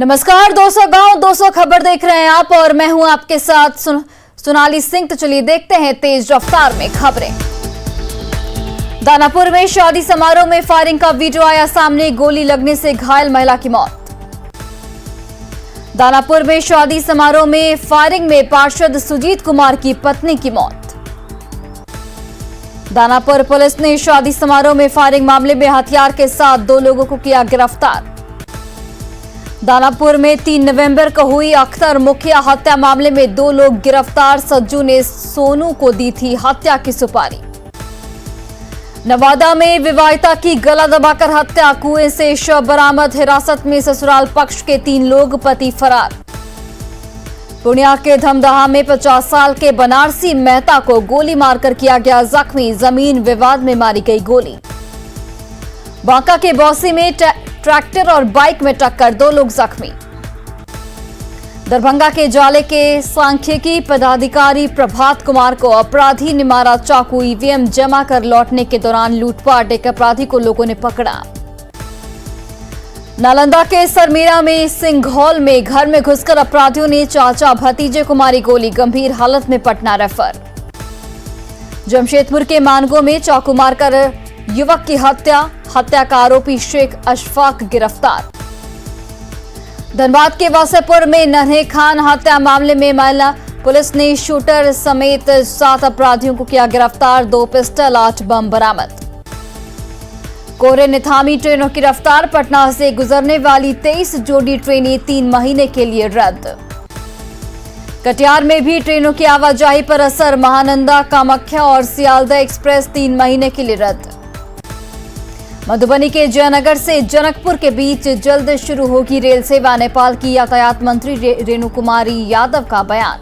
नमस्कार दोस्तों, गांव 200 खबर देख रहे हैं आप और मैं हूं आपके साथ सोनाली सिंह। तो चलिए देखते हैं तेज रफ्तार में खबरें। दानापुर में शादी समारोह में फायरिंग का वीडियो आया सामने, गोली लगने से घायल महिला की मौत। दानापुर में शादी समारोह में फायरिंग में पार्षद सुजीत कुमार की पत्नी की मौत। दानापुर पुलिस ने शादी समारोह में फायरिंग मामले में हथियार के साथ 2 लोगों को किया गिरफ्तार। दानापुर में 3 नवंबर को हुई अख्तर मुखिया हत्या मामले में 2 लोग गिरफ्तार। सज्जू ने सोनू को दी थी हत्या की सुपारी। नवादा में विवाहिता की गला दबाकर हत्या, कुएं से शव बरामद। हिरासत में ससुराल पक्ष के 3 लोग, पति फरार। पूर्णिया के धमदाहा में 50 साल के बनारसी मेहता को गोली मारकर किया गया जख्मी, जमीन विवाद में मारी गई गोली। बांका के बौसी में ट्रैक्टर और बाइक में टक्कर, 2 लोग जख्मी। दरभंगा के जाले के सांख्यिकी पदाधिकारी प्रभात कुमार को अपराधी ने मारा चाकू, ईवीएम जमा कर लौटने के दौरान लूटपाट, एक अपराधी को लोगों ने पकड़ा। नालंदा के सरमेरा में सिंघौल में घर में घुसकर अपराधियों ने चाचा भतीजे को मारी गोली, गंभीर हालत में पटना रेफर। जमशेदपुर के मानगो में चाकू मारकर युवक की हत्या का आरोपी शेख अशफाक गिरफ्तार। धनबाद के वासेपुर में नन्हे खान हत्या मामले में महिला पुलिस ने शूटर समेत 7 अपराधियों को किया गिरफ्तार, 2 पिस्टल 8 बम बरामद। कोरे ने थामी ट्रेनों की रफ्तार, पटना से गुजरने वाली 23 जोड़ी ट्रेनें 3 महीने के लिए रद्द। कटिहार में भी ट्रेनों की आवाजाही पर असर, महानंदा, कामाख्या और सियालदह एक्सप्रेस 3 महीने के लिए रद्द। मधुबनी के जयनगर से जनकपुर के बीच जल्द शुरू होगी रेल सेवा, नेपाल की यातायात मंत्री रेणु कुमारी यादव का बयान।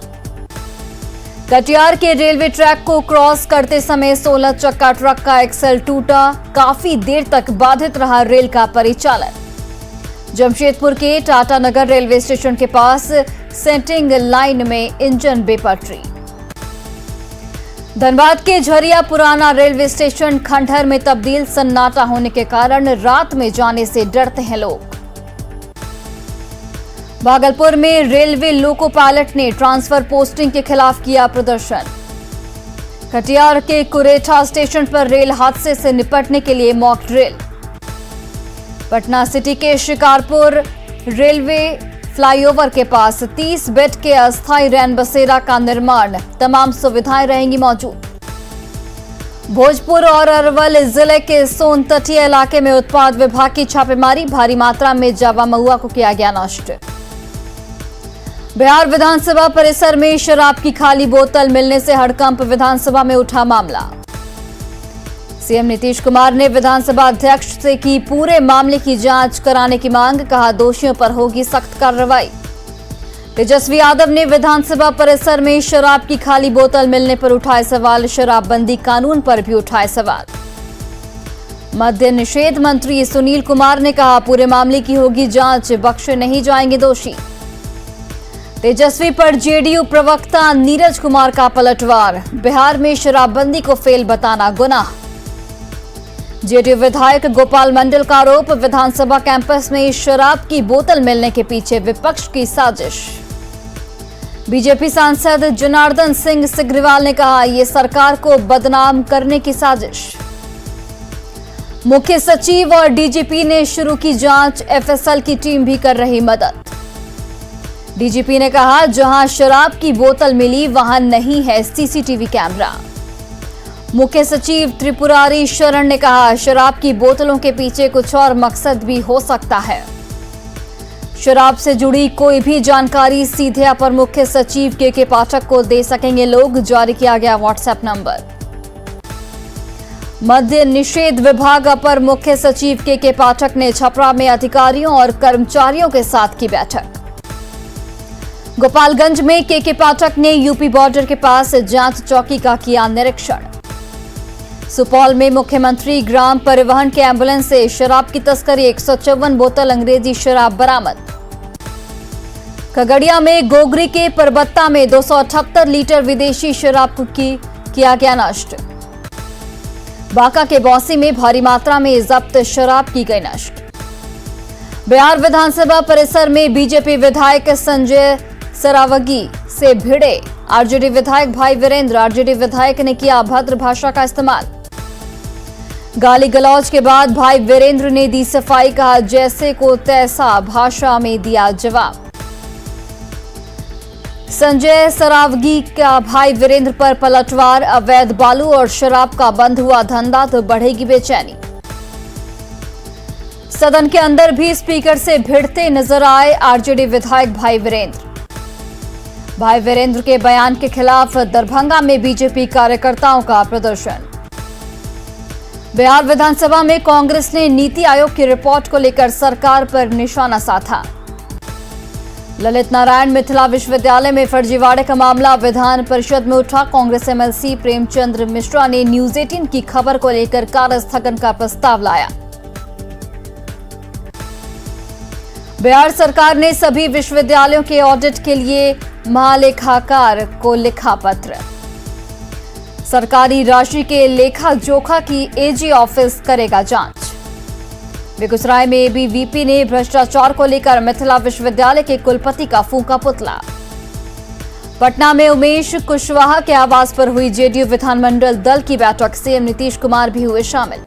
कटिहार के रेलवे ट्रैक को क्रॉस करते समय 16 चक्का ट्रक का एक्सल टूटा, काफी देर तक बाधित रहा रेल का परिचालन। जमशेदपुर के टाटा नगर रेलवे स्टेशन के पास सेंटिंग लाइन में इंजन बेपटरी। धनबाद के झरिया पुराना रेलवे स्टेशन खंडहर में तब्दील, सन्नाटा होने के कारण रात में जाने से डरते हैं लोग। भागलपुर में रेलवे लोको पायलट ने ट्रांसफर पोस्टिंग के खिलाफ किया प्रदर्शन। कटिहार के कुरेठा स्टेशन पर रेल हादसे से निपटने के लिए मॉक ड्रिल। पटना सिटी के शिकारपुर रेलवे फ्लाईओवर के पास 30 बेड के अस्थायी रैन बसेरा का निर्माण, तमाम सुविधाएं रहेंगी मौजूद। भोजपुर और अरवल जिले के सोन तटीय इलाके में उत्पाद विभाग की छापेमारी, भारी मात्रा में जावा महुआ को किया गया नष्ट। बिहार विधानसभा परिसर में शराब की खाली बोतल मिलने से हड़कंप, विधानसभा में उठा मामला। सीएम नीतीश कुमार ने विधानसभा अध्यक्ष से की पूरे मामले की जांच कराने की मांग, कहा दोषियों पर होगी सख्त कार्रवाई। तेजस्वी यादव ने विधानसभा परिसर में शराब की खाली बोतल मिलने पर उठाए सवाल, शराबबंदी कानून पर भी उठाए सवाल। मद्य निषेध मंत्री सुनील कुमार ने कहा पूरे मामले की होगी जांच, बख्शे नहीं जाएंगे दोषी। तेजस्वी पर जेडीयू प्रवक्ता नीरज कुमार का पलटवार, बिहार में शराबबंदी को फेल बताना गुनाह। जेडीयू विधायक गोपाल मंडल का आरोप, विधानसभा कैंपस में शराब की बोतल मिलने के पीछे विपक्ष की साजिश। बीजेपी सांसद जनार्दन सिंह सिग्रीवाल ने कहा यह सरकार को बदनाम करने की साजिश। मुख्य सचिव और डीजीपी ने शुरू की जांच, एफएसएल की टीम भी कर रही मदद। डीजीपी ने कहा जहां शराब की बोतल मिली वहां नहीं है सीसीटीवी कैमरा। मुख्य सचिव त्रिपुरारी शरण ने कहा शराब की बोतलों के पीछे कुछ और मकसद भी हो सकता है। शराब से जुड़ी कोई भी जानकारी सीधे अपर मुख्य सचिव के पाठक को दे सकेंगे लोग, जारी किया गया व्हाट्सएप नंबर। मद्य निषेध विभाग अपर मुख्य सचिव के पाठक ने छपरा में अधिकारियों और कर्मचारियों के साथ की बैठक। गोपालगंज में के पाठक ने यूपी बॉर्डर के पास जांच चौकी का किया निरीक्षण। सुपौल में मुख्यमंत्री ग्राम परिवहन के एम्बुलेंस से शराब की तस्करी, 154 बोतल अंग्रेजी शराब बरामद। खगड़िया में गोगरी के परबत्ता में 278 लीटर विदेशी शराब किया गया नष्ट। बांका के बौसी में भारी मात्रा में जब्त शराब की गई नष्ट। बिहार विधानसभा परिसर में बीजेपी विधायक संजय सरावगी से भिड़े आरजेडी विधायक भाई वीरेंद्र। आरजेडी विधायक ने किया अभद्र भाषा का इस्तेमाल। गाली गलौज के बाद भाई वीरेंद्र ने दी सफाई, कहा जैसे को तैसा भाषा में दिया जवाब। संजय सरावगी का भाई वीरेंद्र पर पलटवार। अवैध बालू और शराब का बंद हुआ धंधा तो बढ़ेगी बेचैनी। सदन के अंदर भी स्पीकर से भिड़ते नजर आए आरजेडी विधायक भाई वीरेंद्र। भाई वीरेंद्र के बयान के खिलाफ दरभंगा में बीजेपी कार्यकर्ताओं का प्रदर्शन। बिहार विधानसभा में कांग्रेस ने नीति आयोग की रिपोर्ट को लेकर सरकार पर निशाना साधा। ललित नारायण मिथिला विश्वविद्यालय में फर्जीवाड़े का मामला विधान परिषद में उठा। कांग्रेस एमएलसी प्रेमचंद्र मिश्रा ने न्यूज 18 की खबर को लेकर कार्यस्थगन का प्रस्ताव लाया। बिहार सरकार ने सभी विश्वविद्यालयों के ऑडिट के लिए महालेखाकार को लिखा पत्र। सरकारी राशि के लेखा जोखा की एजी ऑफिस करेगा जांच। बेगूसराय में भी वीपी ने भ्रष्टाचार को लेकर मिथिला विश्वविद्यालय के कुलपति का फूंका पुतला। पटना में उमेश कुशवाहा के आवास पर हुई जेडीयू विधानमंडल दल की बैठक। सीएम नीतीश कुमार भी हुए शामिल।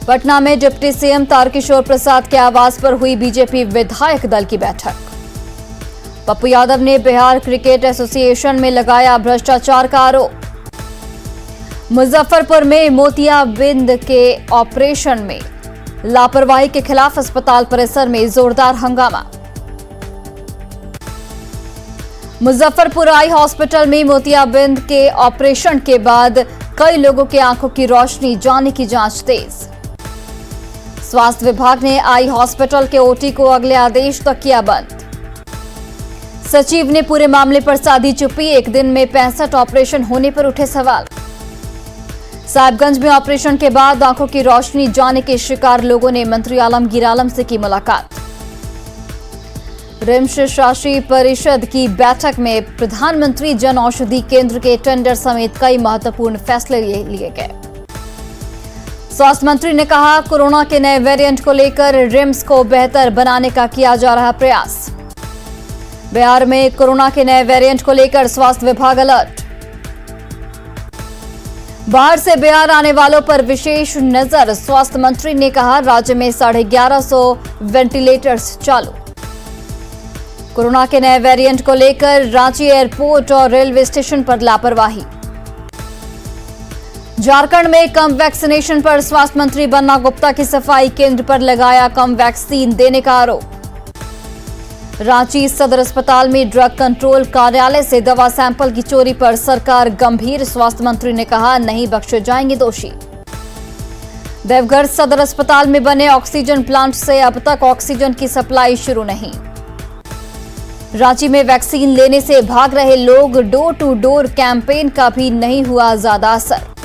पटना में डिप्टी सीएम तारकिशोर प्रसाद के आवास पर हुई बीजेपी विधायक दल की बैठक। पप्पू यादव ने बिहार क्रिकेट एसोसिएशन में लगाया भ्रष्टाचार का आरोप। मुजफ्फरपुर में मोतियाबिंद के ऑपरेशन में लापरवाही के खिलाफ अस्पताल परिसर में जोरदार हंगामा। मुजफ्फरपुर आई हॉस्पिटल में मोतियाबिंद के ऑपरेशन के बाद कई लोगों की आंखों की रोशनी जाने की जांच तेज। स्वास्थ्य विभाग ने आई हॉस्पिटल के ओटी को अगले आदेश तक किया बंद। सचिव ने पूरे मामले पर साधी चुप्पी। एक दिन में 65 ऑपरेशन होने पर उठे सवाल। साहिबगंज में ऑपरेशन के बाद आंखों की रोशनी जाने के शिकार लोगों ने मंत्री आलमगीर आलम से की मुलाकात। रिम्स शासी परिषद की बैठक में प्रधानमंत्री जन औषधि केंद्र के टेंडर समेत कई महत्वपूर्ण फैसले लिए गए। स्वास्थ्य मंत्री ने कहा कोरोना के नए वेरिएंट को लेकर रिम्स को बेहतर बनाने का किया जा रहा प्रयास। बिहार में कोरोना के नए वेरिएंट को लेकर स्वास्थ्य विभाग अलर्ट। बाहर से बिहार आने वालों पर विशेष नजर। स्वास्थ्य मंत्री ने कहा राज्य में 1150 वेंटिलेटर्स चालू। कोरोना के नए वेरिएंट को लेकर रांची एयरपोर्ट और रेलवे स्टेशन पर लापरवाही। झारखंड में कम वैक्सीनेशन पर स्वास्थ्य मंत्री बन्ना गुप्ता की सफाई। केंद्र पर लगाया कम वैक्सीन देने का आरोप। रांची सदर अस्पताल में ड्रग कंट्रोल कार्यालय से दवा सैंपल की चोरी पर सरकार गंभीर। स्वास्थ्य मंत्री ने कहा नहीं बख्शे जाएंगे दोषी। देवघर सदर अस्पताल में बने ऑक्सीजन प्लांट से अब तक ऑक्सीजन की सप्लाई शुरू नहीं। रांची में वैक्सीन लेने से भाग रहे लोग। डोर टू डोर कैंपेन का भी नहीं हुआ ज्यादा असर।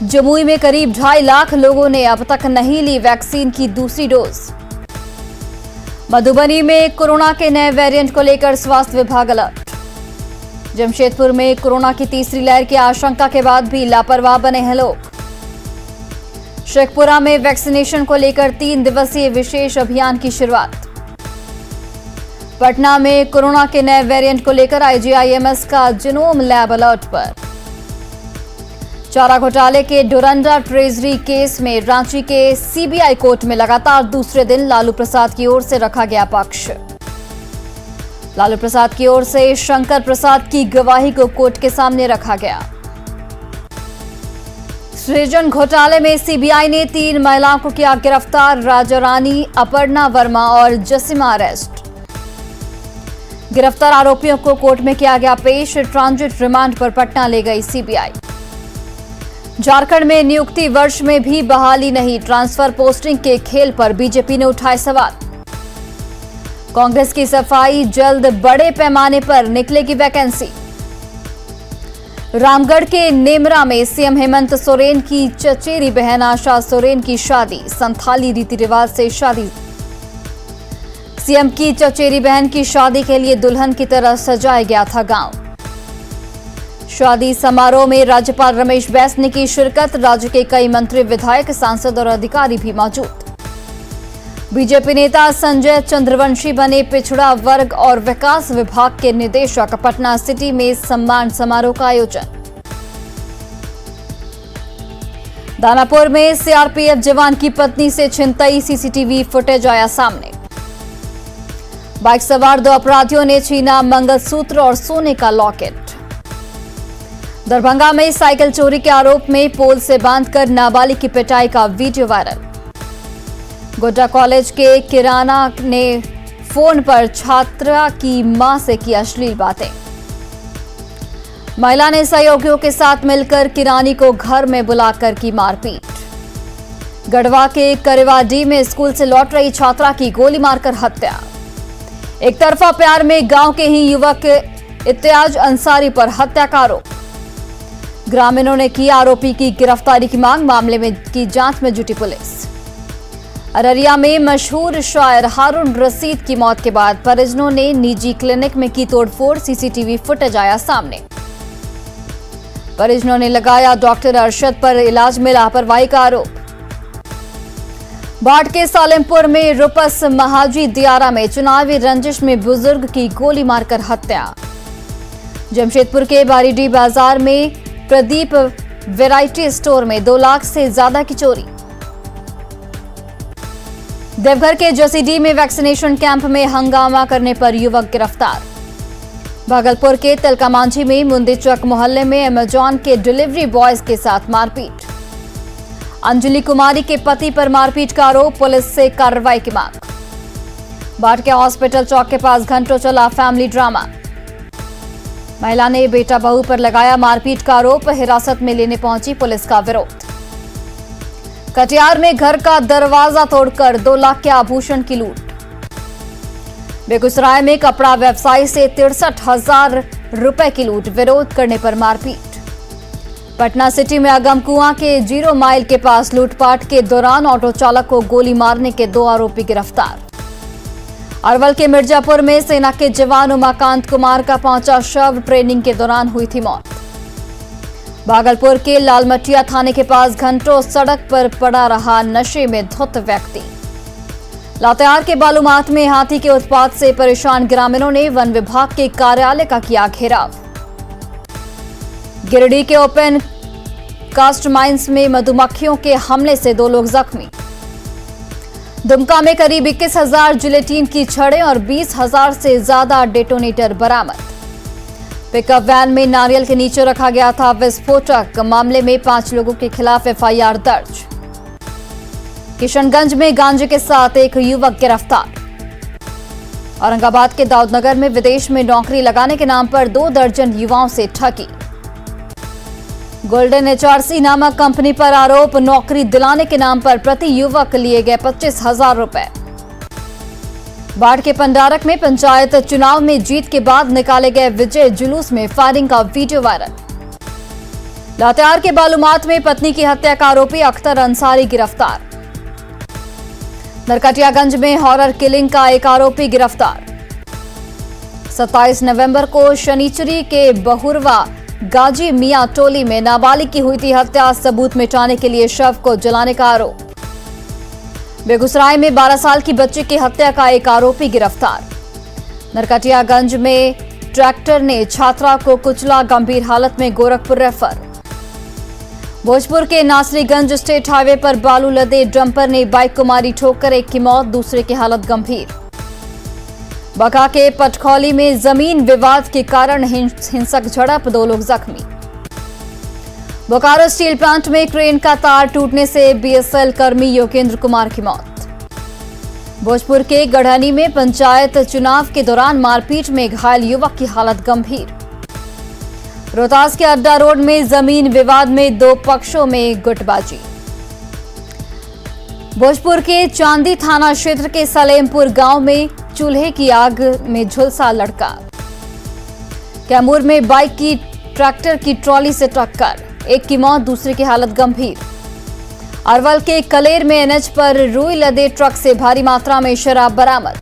जमुई में करीब 2.5 लाख लोगों ने अब तक नहीं ली वैक्सीन की दूसरी डोज। मधुबनी में कोरोना के नए वेरिएंट को लेकर स्वास्थ्य विभाग अलर्ट। जमशेदपुर में कोरोना की तीसरी लहर की आशंका के बाद भी लापरवाह बने हैं लोग। शेखपुरा में वैक्सीनेशन को लेकर 3 दिवसीय विशेष अभियान की शुरुआत। पटना में कोरोना के नए वेरिएंट को लेकर आईजीआईएमएस का जिनोम लैब अलर्ट पर। चारा घोटाले के डोरंडा ट्रेजरी केस में रांची के सीबीआई कोर्ट में लगातार दूसरे दिन लालू प्रसाद की ओर से रखा गया पक्ष। लालू प्रसाद की ओर से शंकर प्रसाद की गवाही को कोर्ट के सामने रखा गया। सृजन घोटाले में सीबीआई ने 3 महिलाओं को किया गिरफ्तार। राजा रानी, अपर्णा वर्मा और जसीमा अरेस्ट। गिरफ्तार आरोपियों को कोर्ट में किया गया पेश। ट्रांजिट रिमांड पर पटना ले गई सीबीआई। झारखंड में नियुक्ति वर्ष में भी बहाली नहीं। ट्रांसफर पोस्टिंग के खेल पर बीजेपी ने उठाए सवाल। कांग्रेस की सफाई, जल्द बड़े पैमाने पर निकलेगी वैकेंसी। रामगढ़ के नेमरा में सीएम हेमंत सोरेन की चचेरी बहन आशा सोरेन की शादी। संथाली रीति रिवाज से शादी। सीएम की चचेरी बहन की शादी के लिए दुल्हन की तरह सजाया गया था गांव। शादी समारोह में राज्यपाल रमेश बैस ने की शिरकत। राज्य के कई मंत्री, विधायक, सांसद और अधिकारी भी मौजूद। बीजेपी नेता संजय चंद्रवंशी बने पिछड़ा वर्ग और विकास विभाग के निदेशक। पटना सिटी में सम्मान समारोह का आयोजन। दानापुर में सीआरपीएफ जवान की पत्नी से छिनतई सीसीटीवी फुटेज आया सामने। बाइक सवार 2 अपराधियों ने छीना मंगलसूत्र और सोने का लॉकेट। दरभंगा में साइकिल चोरी के आरोप में पोल से बांधकर नाबालिग की पिटाई का वीडियो वायरल। गोड्डा कॉलेज के किराना ने फोन पर छात्रा की मां से की अश्लील बातें। महिला ने सहयोगियों के साथ मिलकर किरानी को घर में बुलाकर की मारपीट। गढ़वा के करेवाडीह में स्कूल से लौट रही छात्रा की गोली मारकर हत्या। एक तरफा प्यार में गांव के ही युवक इत्याज अंसारी पर हत्या का आरोप। ग्रामीणों ने की आरोपी की गिरफ्तारी की मांग। मामले में की जांच में जुटी पुलिस। अररिया में मशहूर शायर हारून रशीद की मौत के बाद परिजनों ने निजी क्लिनिक में की तोड़फोड़। सीसीटीवी फुटेज आया सामने। परिजनों ने लगाया डॉक्टर अरशद पर इलाज में लापरवाही का आरोप। बाढ़ के सालेमपुर में रुपस महाजी दियारा में चुनावी रंजिश में बुजुर्ग की गोली मारकर हत्या। जमशेदपुर के बारीडीह बाजार में प्रदीप वैरायटी स्टोर में 2 लाख से ज्यादा की चोरी। देवघर के जसीडीह में वैक्सीनेशन कैंप में हंगामा करने पर युवक गिरफ्तार। भागलपुर के तिलकामांझी में मुंदीचक मोहल्ले में अमेजॉन के डिलीवरी बॉयज के साथ मारपीट। अंजलि कुमारी के पति पर मारपीट का आरोप। पुलिस से कार्रवाई की मांग। बाढ़ के हॉस्पिटल चौक के पास घंटों चला फैमिली ड्रामा। महिला ने बेटा बहू पर लगाया मारपीट का आरोप। हिरासत में लेने पहुंची पुलिस का विरोध। कटिहार में घर का दरवाजा तोड़कर 2 लाख के आभूषण की लूट। बेगूसराय में कपड़ा व्यवसायी से 63,000 रुपए की लूट। विरोध करने पर मारपीट। पटना सिटी में अगमकुआं के 0 माइल के पास लूटपाट के दौरान ऑटो चालक को गोली मारने के 2 आरोपी गिरफ्तार। अरवल के मिर्जापुर में सेना के जवान उमाकांत कुमार का पहुंचा शव। ट्रेनिंग के दौरान हुई थी मौत। भागलपुर के लालमटिया थाने के पास घंटों सड़क पर पड़ा रहा नशे में धुत व्यक्ति। लातेहार के बालूमाथ में हाथी के उत्पात से परेशान ग्रामीणों ने वन विभाग के कार्यालय का किया घेराव। गिरिडीह के ओपन कास्ट माइंस में मधुमक्खियों के हमले से 2 लोग जख्मी। दुमका में करीब 21,000 जिलेटिन की छड़ें और 20,000 से ज्यादा डेटोनेटर बरामद। पिकअप वैन में नारियल के नीचे रखा गया था विस्फोटक। मामले में 5 लोगों के खिलाफ एफआईआर दर्ज। किशनगंज में गांजे के साथ एक युवक गिरफ्तार। औरंगाबाद के दाऊदनगर में विदेश में नौकरी लगाने के नाम पर 2 दर्जन युवाओं से ठगी। गोल्डन एचआरसी नामक कंपनी पर आरोप। नौकरी दिलाने के नाम पर प्रति युवक लिए गए 25,000 रुपए। बाढ़ के पंडारक में पंचायत चुनाव में जीत के बाद निकाले गए विजय जुलूस में फायरिंग का वीडियो वायरल। लातेहार के बालूमाथ में पत्नी की हत्या का आरोपी अख्तर अंसारी गिरफ्तार। नरकटियागंज में हॉरर किलिंग का एक आरोपी गिरफ्तार। 27 नवंबर को शनिचरी के बहुरवा गाजी मियां टोली में नाबालिग की हुई थी हत्या। सबूत मिटाने के लिए शव को जलाने का आरोप। बेगूसराय में 12 साल की बच्ची की हत्या का एक आरोपी गिरफ्तार। नरकटियागंज में ट्रैक्टर ने छात्रा को कुचला। गंभीर हालत में गोरखपुर रेफर। भोजपुर के नासरीगंज स्टेट हाईवे पर बालू लदे डंपर ने बाइक को मारी ठोकर। एक की मौत, दूसरे की हालत गंभीर। बका के पटखौली में जमीन विवाद के कारण हिंसक झड़प। 2 लोग जख्मी। बोकारो स्टील प्लांट में क्रेन का तार टूटने से बीएसएल कर्मी योगेंद्र कुमार की मौत। भोजपुर के गढ़नी में पंचायत चुनाव के दौरान मारपीट में घायल युवक की हालत गंभीर। रोहतास के अड्डा रोड में जमीन विवाद में 2 पक्षों में गुटबाजी। भोजपुर के चांदी थाना क्षेत्र के सलेमपुर गांव में चूल्हे की आग में झुलसा लड़का। कैमूर में बाइक की ट्रैक्टर की ट्रॉली से टक्कर। एक की मौत, दूसरे की हालत गंभीर। अरवल के कलेर में एनएच पर रुई लदे ट्रक से भारी मात्रा में शराब बरामद।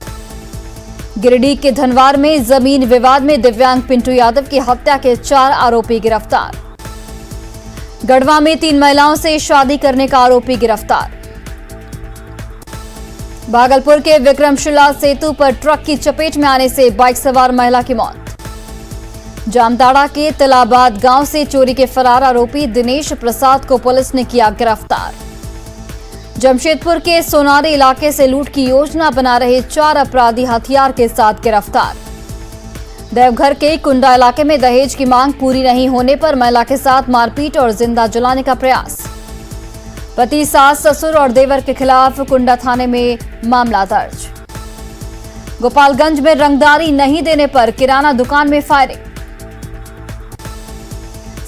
गिरिडीह के धनवार में जमीन विवाद में दिव्यांग पिंटू यादव की हत्या के 4 आरोपी गिरफ्तार। गढ़वा में 3 महिलाओं से शादी करने का आरोपी गिरफ्तार। भागलपुर के विक्रमशिला सेतु पर ट्रक की चपेट में आने से बाइक सवार महिला की मौत। जामताड़ा के तिलाबाद गांव से चोरी के फरार आरोपी दिनेश प्रसाद को पुलिस ने किया गिरफ्तार। जमशेदपुर के सोनारी इलाके से लूट की योजना बना रहे 4 अपराधी हथियार के साथ गिरफ्तार। देवघर के कुंडा इलाके में दहेज की मांग पूरी नहीं होने पर महिला के साथ मारपीट और जिंदा जलाने का प्रयास। पति, सास, ससुर और देवर के खिलाफ कुंडा थाने में मामला दर्ज। गोपालगंज में रंगदारी नहीं देने पर किराना दुकान में फायरिंग।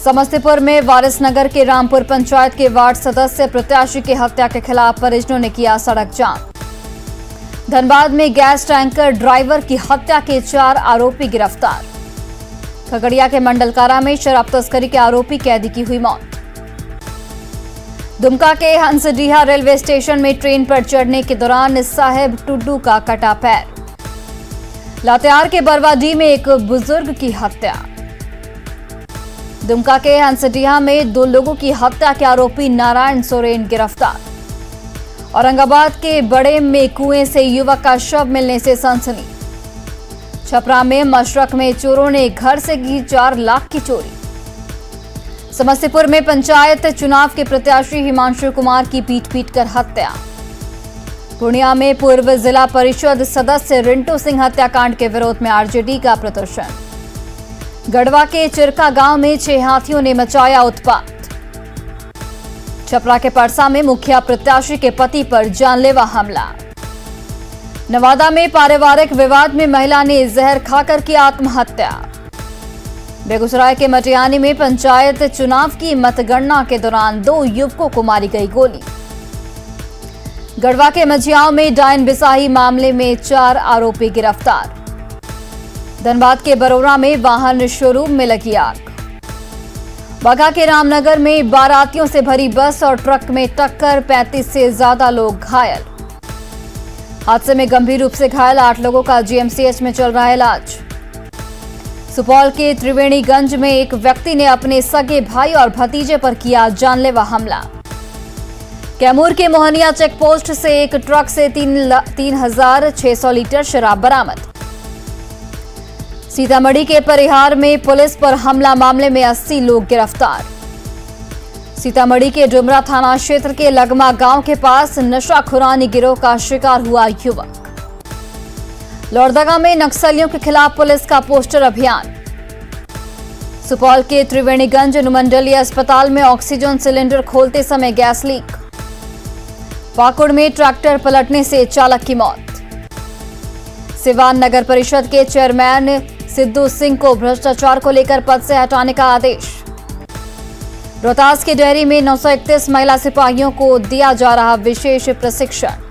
समस्तीपुर में वारिसनगर के रामपुर पंचायत के वार्ड सदस्य प्रत्याशी की हत्या के खिलाफ परिजनों ने किया सड़क जाम। धनबाद में गैस टैंकर ड्राइवर की हत्या के 4 आरोपी गिरफ्तार। खगड़िया के मंडलकारा में शराब तस्करी के आरोपी कैदी की हुई मौत। दुमका के हंसडीहा रेलवे स्टेशन में ट्रेन पर चढ़ने के दौरान साहेब टुड्डू का कटा पैर। लातेहार के बरवाडीह में एक बुजुर्ग की हत्या। दुमका के हंसडीहा में 2 लोगों की हत्या के आरोपी नारायण सोरेन गिरफ्तार। औरंगाबाद के बड़े में कुएं से युवक का शव मिलने से सनसनी। छपरा में मशरक में चोरों ने घर से की 4 लाख की चोरी। समस्तीपुर में पंचायत चुनाव के प्रत्याशी हिमांशु कुमार की पीट कर हत्या। पूर्णिया में पूर्व जिला परिषद सदस्य रिंटू सिंह हत्याकांड के विरोध में आरजेडी का प्रदर्शन। गढ़वा के चिरका गांव में 6 हाथियों ने मचाया उत्पात। छपरा के परसा में मुखिया प्रत्याशी के पति पर जानलेवा हमला। नवादा में पारिवारिक विवाद में महिला ने जहर खाकर की आत्महत्या। बेगूसराय के मटियानी में पंचायत चुनाव की मतगणना के दौरान 2 युवकों को मारी गई गोली। गढ़वा के मझियाओं में डायन बिसाही मामले में 4 आरोपी गिरफ्तार। धनबाद के बरोरा में वाहन शोरूम में लगी आग। बाघा के रामनगर में बारातियों से भरी बस और ट्रक में टक्कर, 35 से ज्यादा लोग घायल। हादसे में गंभीर रूप से घायल 8 लोगों का जीएमसीएच में चल रहा है इलाज। सुपौल के त्रिवेणीगंज में एक व्यक्ति ने अपने सगे भाई और भतीजे पर किया जानलेवा हमला। कैमूर के मोहनिया चेकपोस्ट से एक ट्रक से 3,600 लीटर शराब बरामद। सीतामढ़ी के परिहार में पुलिस पर हमला मामले में 80 लोग गिरफ्तार। सीतामढ़ी के डुमरा थाना क्षेत्र के लगमा गांव के पास नशाखुरानी गिरोह का शिकार हुआ युवक। लोहरदगा में नक्सलियों के खिलाफ पुलिस का पोस्टर अभियान। सुपौल के त्रिवेणीगंज अनुमंडलीय अस्पताल में ऑक्सीजन सिलेंडर खोलते समय गैस लीक। पाकुड़ में ट्रैक्टर पलटने से चालक की मौत। सिवान नगर परिषद के चेयरमैन सिद्धू सिंह को भ्रष्टाचार को लेकर पद से हटाने का आदेश। रोहतास के डेयरी में 931 महिला सिपाहियों को दिया जा रहा विशेष प्रशिक्षण।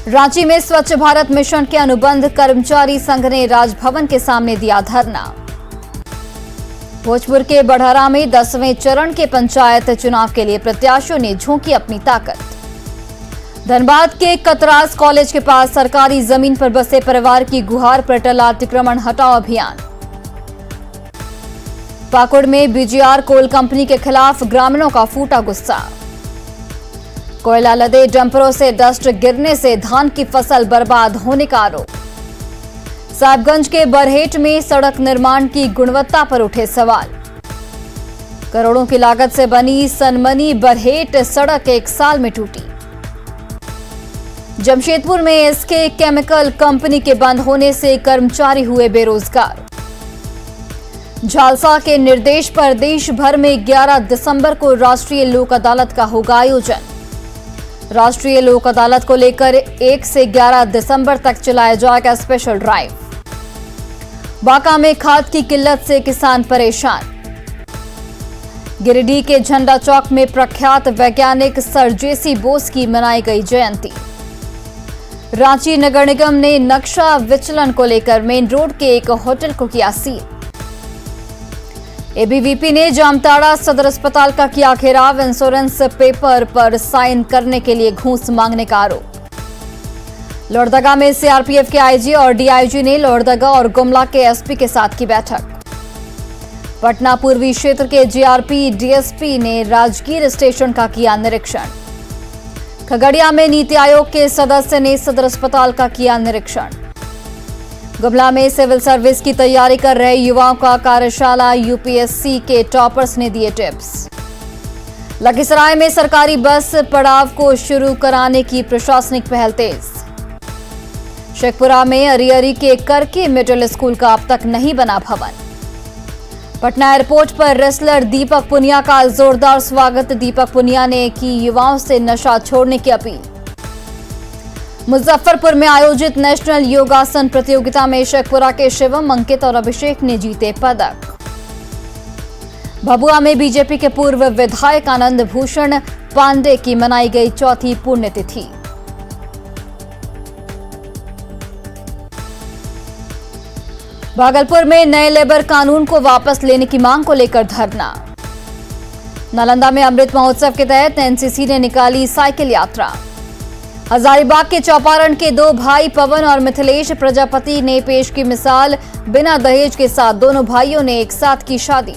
रांची में स्वच्छ भारत मिशन के अनुबंध कर्मचारी संघ ने राजभवन के सामने दिया धरना। भोजपुर के बढ़हरा में 10वें चरण के पंचायत चुनाव के लिए प्रत्याशियों ने झोंकी अपनी ताकत। धनबाद के कतरास कॉलेज के पास सरकारी जमीन पर बसे परिवार की गुहार पर टला अतिक्रमण हटाओ अभियान। पाकुड़ में बीजीआर कोल कंपनी के खिलाफ ग्रामीणों का फूटा गुस्सा। कोयला लदे डंपरों से डस्ट गिरने से धान की फसल बर्बाद होने का आरोप। साहिबगंज के बरहेट में सड़क निर्माण की गुणवत्ता पर उठे सवाल। करोड़ों की लागत से बनी सनमनी बरहेट सड़क 1 साल में टूटी। जमशेदपुर में एसके केमिकल कंपनी के बंद होने से कर्मचारी हुए बेरोजगार। झालसा के निर्देश पर देश भर में 11 दिसंबर को राष्ट्रीय लोक अदालत का होगा आयोजन। राष्ट्रीय लोक अदालत को लेकर 1 से 11 दिसंबर तक चलाया जाएगा स्पेशल ड्राइव। बांका में खाद की किल्लत से किसान परेशान। गिरिडीह के झंडा चौक में प्रख्यात वैज्ञानिक सर जेसी बोस की मनाई गई जयंती। रांची नगर निगम ने नक्शा विचलन को लेकर मेन रोड के एक होटल को किया सील। एबीवीपी ने जामताड़ा सदर अस्पताल का किया घेराव। इंश्योरेंस पेपर पर साइन करने के लिए घूस मांगने का आरोप। लोहरदगा में सीआरपीएफ के आईजी और डीआईजी ने लोहरदगा और गुमला के एसपी के साथ की बैठक। पटना पूर्वी क्षेत्र के जीआरपी डीएसपी ने राजगीर स्टेशन का किया निरीक्षण। खगड़िया में नीति आयोग के सदस्य ने सदर अस्पताल का किया निरीक्षण। गुमला में सिविल सर्विस की तैयारी कर रहे युवाओं का कार्यशाला, यूपीएससी के टॉपर्स ने दिए टिप्स। लखीसराय में सरकारी बस पड़ाव को शुरू कराने की प्रशासनिक पहल तेज। शेखपुरा में अरियरी के करके मिडिल स्कूल का अब तक नहीं बना भवन। पटना एयरपोर्ट पर रेसलर दीपक पुनिया का जोरदार स्वागत। दीपक पुनिया ने की युवाओं से नशा छोड़ने की अपील। मुजफ्फरपुर में आयोजित नेशनल योगासन प्रतियोगिता में शेखपुरा के शिवम, अंकित और अभिषेक ने जीते पदक। भभुआ में बीजेपी के पूर्व विधायक आनंद भूषण पांडे की मनाई गई चौथी पुण्यतिथि। भागलपुर में नए लेबर कानून को वापस लेने की मांग को लेकर धरना। नालंदा में अमृत महोत्सव के तहत एनसीसी ने निकाली साइकिल यात्रा। हजारीबाग के चौपारण के दो भाई पवन और मिथिलेश प्रजापति ने पेश की मिसाल। बिना दहेज के साथ दोनों भाइयों ने एक साथ की शादी।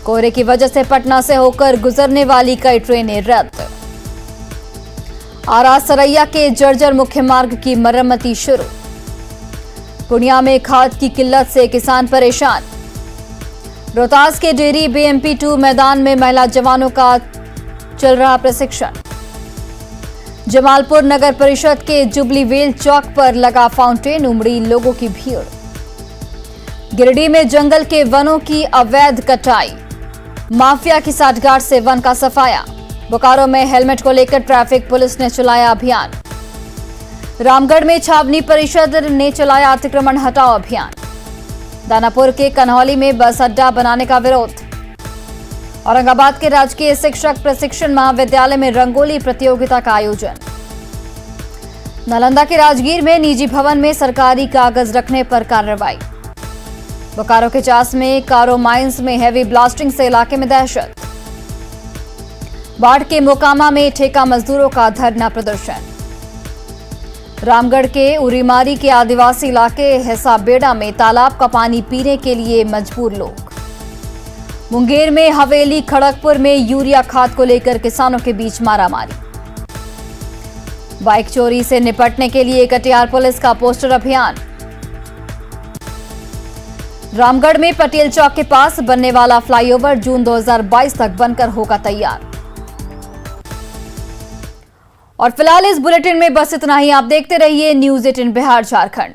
कोहरे की वजह से पटना से होकर गुजरने वाली कई ट्रेनें रद्द। आरा सरैया के जर्जर मुख्य मार्ग की मरम्मती शुरू। पूर्णिया में खाद की किल्लत से किसान परेशान। रोहतास के डेरी BMP-2 मैदान में महिला जवानों का चल रहा प्रशिक्षण। जमालपुर नगर परिषद के जुबली वेल चौक पर लगा फाउंटेन, उमड़ी लोगों की भीड़। गिरिडीह में जंगल के वनों की अवैध कटाई, माफिया की साठगांठ से वन का सफाया। बोकारो में हेलमेट को लेकर ट्रैफिक पुलिस ने चलाया अभियान। रामगढ़ में छावनी परिषद ने चलाया अतिक्रमण हटाओ अभियान। दानापुर के कन्हौली में बस अड्डा बनाने का विरोध। औरंगाबाद के राजकीय शिक्षक प्रशिक्षण महाविद्यालय में रंगोली प्रतियोगिता का आयोजन। नालंदा के राजगीर में निजी भवन में सरकारी कागज रखने पर कार्रवाई। बोकारो के चास में कारो माइंस में हैवी ब्लास्टिंग से इलाके में दहशत। बाढ़ के मोकामा में ठेका मजदूरों का धरना प्रदर्शन। रामगढ़ के उरीमारी के आदिवासी इलाके हिसाबेड़ा में तालाब का पानी पीने के लिए मजबूर लोग। मुंगेर में हवेली खड़गपुर में यूरिया खाद को लेकर किसानों के बीच मारामारी। बाइक चोरी से निपटने के लिए कटिहार पुलिस का पोस्टर अभियान। रामगढ़ में पटेल चौक के पास बनने वाला फ्लाईओवर जून 2022 तक बनकर होगा तैयार। और फिलहाल इस बुलेटिन में बस इतना ही। आप देखते रहिए न्यूज़ 18 बिहार झारखंड।